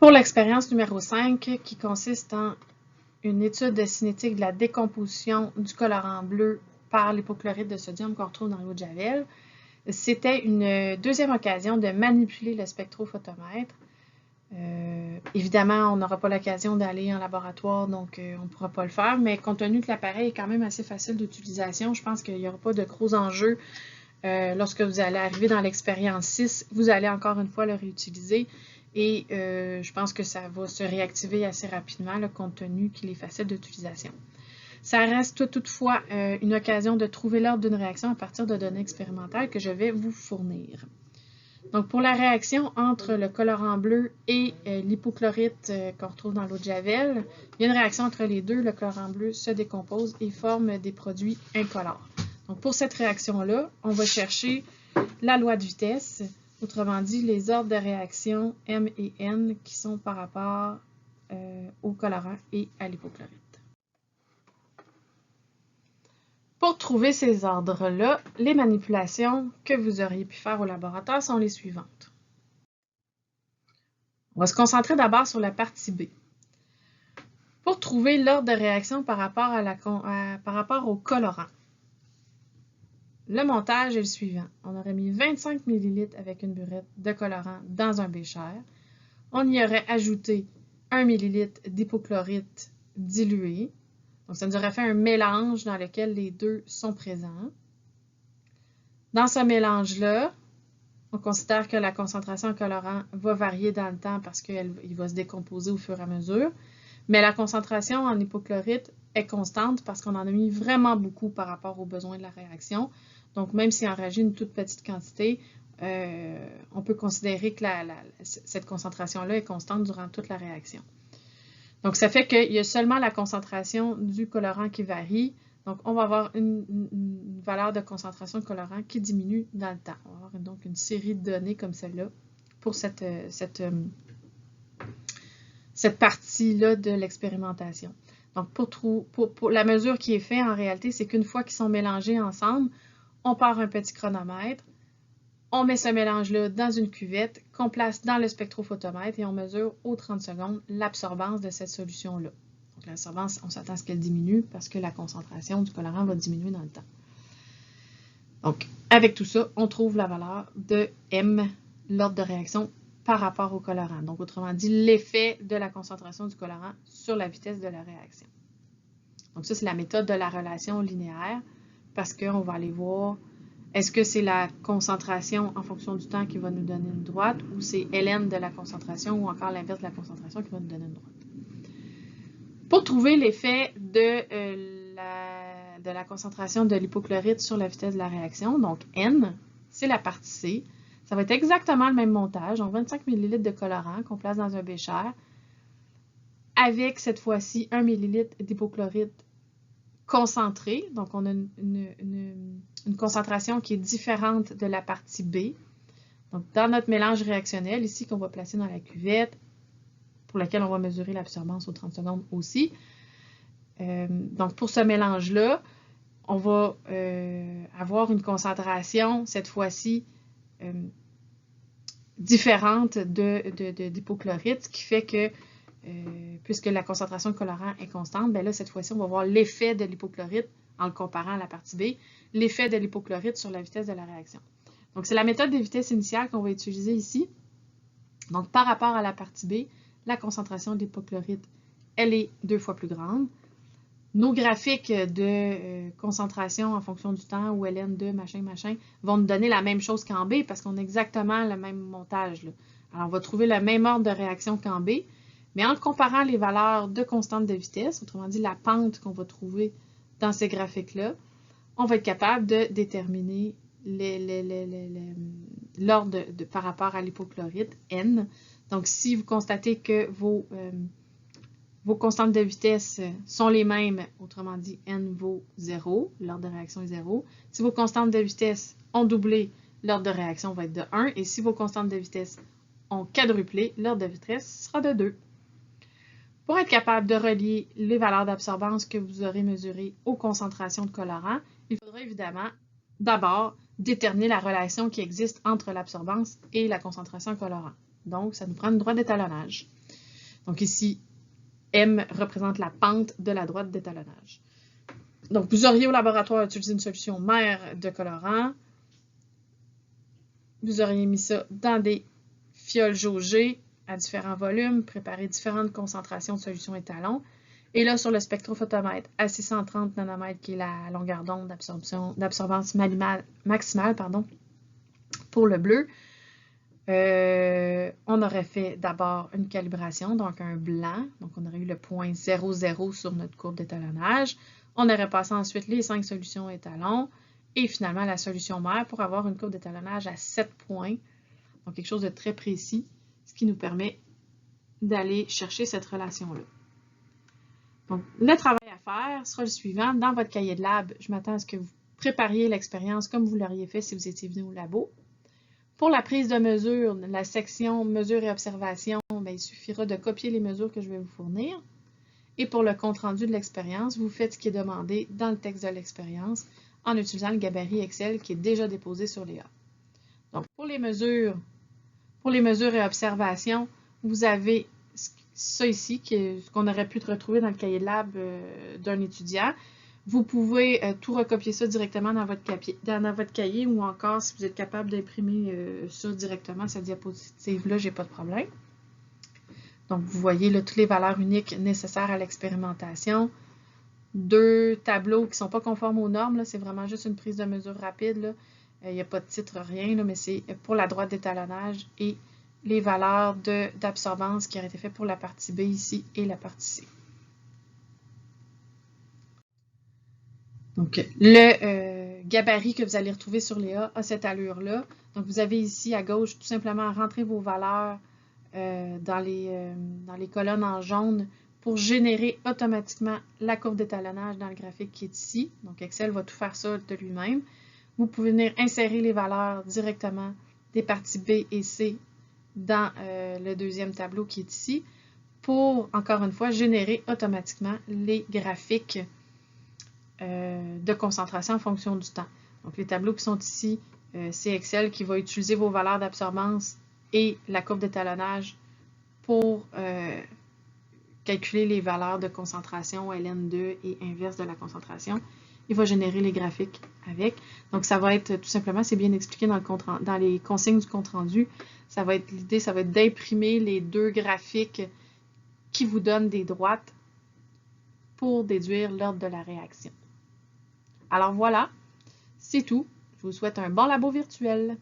Pour l'expérience numéro 5, qui consiste en une étude cinétique de la décomposition du colorant bleu par l'hypochlorite de sodium qu'on retrouve dans l'eau de Javel, c'était une deuxième occasion de manipuler le spectrophotomètre. Évidemment, on n'aura pas l'occasion d'aller en laboratoire, donc on ne pourra pas le faire, mais compte tenu que l'appareil est quand même assez facile d'utilisation, je pense qu'il n'y aura pas de gros enjeux lorsque vous allez arriver dans l'expérience 6. Vous allez encore une fois le réutiliser et je pense que ça va se réactiver assez rapidement, là, compte tenu qu'il est facile d'utilisation. Ça reste toutefois une occasion de trouver l'ordre d'une réaction à partir de données expérimentales que je vais vous fournir. Donc, pour la réaction entre le colorant bleu et l'hypochlorite qu'on retrouve dans l'eau de Javel, il y a une réaction entre les deux. Le colorant bleu se décompose et forme des produits incolores. Donc, pour cette réaction-là, on va chercher la loi de vitesse, autrement dit, les ordres de réaction M et N qui sont par rapport au colorant et à l'hypochlorite. Pour trouver ces ordres-là, les manipulations que vous auriez pu faire au laboratoire sont les suivantes. On va se concentrer d'abord sur la partie B. Pour trouver l'ordre de réaction par rapport au colorant, le montage est le suivant. On aurait mis 25 ml avec une burette de colorant dans un bécher. On y aurait ajouté 1 ml d'hypochlorite dilué. Donc, ça nous aurait fait un mélange dans lequel les deux sont présents. Dans ce mélange-là, on considère que la concentration en colorant va varier dans le temps parce qu'il va se décomposer au fur et à mesure. Mais la concentration en hypochlorite est constante parce qu'on en a mis vraiment beaucoup par rapport aux besoins de la réaction. Donc, même si on réagit une toute petite quantité, on peut considérer que cette concentration-là est constante durant toute la réaction. Donc, ça fait qu'il y a seulement la concentration du colorant qui varie. Donc, on va avoir une valeur de concentration de colorant qui diminue dans le temps. On va avoir donc une série de données comme celle-là pour cette partie-là de l'expérimentation. Donc, pour la mesure qui est faite, en réalité, c'est qu'une fois qu'ils sont mélangés ensemble, on part un petit chronomètre, on met ce mélange-là dans une cuvette qu'on place dans le spectrophotomètre et on mesure aux 30 secondes l'absorbance de cette solution-là. Donc, l'absorbance, on s'attend à ce qu'elle diminue parce que la concentration du colorant va diminuer dans le temps. Donc, avec tout ça, on trouve la valeur de M, l'ordre de réaction, par rapport au colorant. Donc, autrement dit, l'effet de la concentration du colorant sur la vitesse de la réaction. Donc, ça, c'est la méthode de la relation linéaire parce qu'on va aller voir est-ce que c'est la concentration en fonction du temps qui va nous donner une droite ou c'est ln de la concentration ou encore l'inverse de la concentration qui va nous donner une droite. Pour trouver l'effet de la concentration de l'hypochlorite sur la vitesse de la réaction, donc N, c'est la partie C. Ça va être exactement le même montage, donc 25 ml de colorant qu'on place dans un bécher avec cette fois-ci 1 ml d'hypochlorite concentré. Donc, on a une concentration qui est différente de la partie B. Donc, dans notre mélange réactionnel, ici, qu'on va placer dans la cuvette, pour laquelle on va mesurer l'absorbance aux 30 secondes aussi. Donc, pour ce mélange-là, on va avoir une concentration, cette fois-ci, différente d'hypochlorite, ce qui fait que puisque la concentration de colorant est constante, bien là, cette fois-ci, on va voir l'effet de l'hypochlorite en le comparant à la partie B, l'effet de l'hypochlorite sur la vitesse de la réaction. Donc, c'est la méthode des vitesses initiales qu'on va utiliser ici. Donc, par rapport à la partie B, la concentration d'hypochlorite, elle est 2 fois plus grande. Nos graphiques de concentration en fonction du temps, ou LN2, machin, vont nous donner la même chose qu'en B parce qu'on a exactement le même montage, là. Alors, on va trouver le même ordre de réaction qu'en B. Mais en comparant les valeurs de constante de vitesse, autrement dit la pente qu'on va trouver dans ces graphiques-là, on va être capable de déterminer l'ordre par rapport à l'hypochlorite, N. Donc, si vous constatez que vos constantes de vitesse sont les mêmes, autrement dit, N vaut 0, l'ordre de réaction est 0. Si vos constantes de vitesse ont doublé, l'ordre de réaction va être de 1. Et si vos constantes de vitesse ont quadruplé, l'ordre de vitesse sera de 2. Pour être capable de relier les valeurs d'absorbance que vous aurez mesurées aux concentrations de colorant, il faudra évidemment d'abord déterminer la relation qui existe entre l'absorbance et la concentration de colorant. Donc, ça nous prend une droite d'étalonnage. Donc ici, M représente la pente de la droite d'étalonnage. Donc, vous auriez au laboratoire utilisé une solution mère de colorant. Vous auriez mis ça dans des fioles jaugées à différents volumes, préparé différentes concentrations de solution étalon. Et là, sur le spectrophotomètre à 630 nanomètres, qui est la longueur d'onde d'absorbance maximale pour le bleu, on aurait fait d'abord une calibration, donc un blanc. Donc, on aurait eu le point 0,0 sur notre courbe d'étalonnage. On aurait passé ensuite les 5 solutions étalons et finalement la solution mère pour avoir une courbe d'étalonnage à 7 points. Donc, quelque chose de très précis, ce qui nous permet d'aller chercher cette relation-là. Donc, le travail à faire sera le suivant. Dans votre cahier de lab, je m'attends à ce que vous prépariez l'expérience comme vous l'auriez fait si vous étiez venu au labo. Pour la prise de mesure, la section mesures et observations, il suffira de copier les mesures que je vais vous fournir. Et pour le compte-rendu de l'expérience, vous faites ce qui est demandé dans le texte de l'expérience en utilisant le gabarit Excel qui est déjà déposé sur Léa. Donc, pour les mesures et observations, vous avez ça ici, ce qu'on aurait pu retrouver dans le cahier de lab d'un étudiant. Vous pouvez tout recopier ça directement dans votre cahier ou encore, si vous êtes capable d'imprimer ça directement, cette diapositive-là, j'ai pas de problème. Donc, vous voyez là, toutes les valeurs uniques nécessaires à l'expérimentation. 2 tableaux qui ne sont pas conformes aux normes, c'est vraiment juste une prise de mesure rapide. Il n'y a pas de titre, rien, là, mais c'est pour la droite d'étalonnage et les valeurs d'absorbance qui auraient été faites pour la partie B ici et la partie C. Donc, le gabarit que vous allez retrouver sur Léa a cette allure-là. Donc, vous avez ici à gauche tout simplement à rentrer vos valeurs dans les colonnes en jaune pour générer automatiquement la courbe d'étalonnage dans le graphique qui est ici. Donc, Excel va tout faire ça de lui-même. Vous pouvez venir insérer les valeurs directement des parties B et C dans le deuxième tableau qui est ici pour, encore une fois, générer automatiquement les graphiques de concentration en fonction du temps. Donc, les tableaux qui sont ici, c'est Excel qui va utiliser vos valeurs d'absorbance et la courbe d'étalonnage pour calculer les valeurs de concentration LN2 et inverse de la concentration. Il va générer les graphiques avec. Donc, ça va être tout simplement, c'est bien expliqué dans les consignes du compte-rendu. L'idée, ça va être d'imprimer les 2 graphiques qui vous donnent des droites pour déduire l'ordre de la réaction. Alors voilà, c'est tout. Je vous souhaite un bon labo virtuel.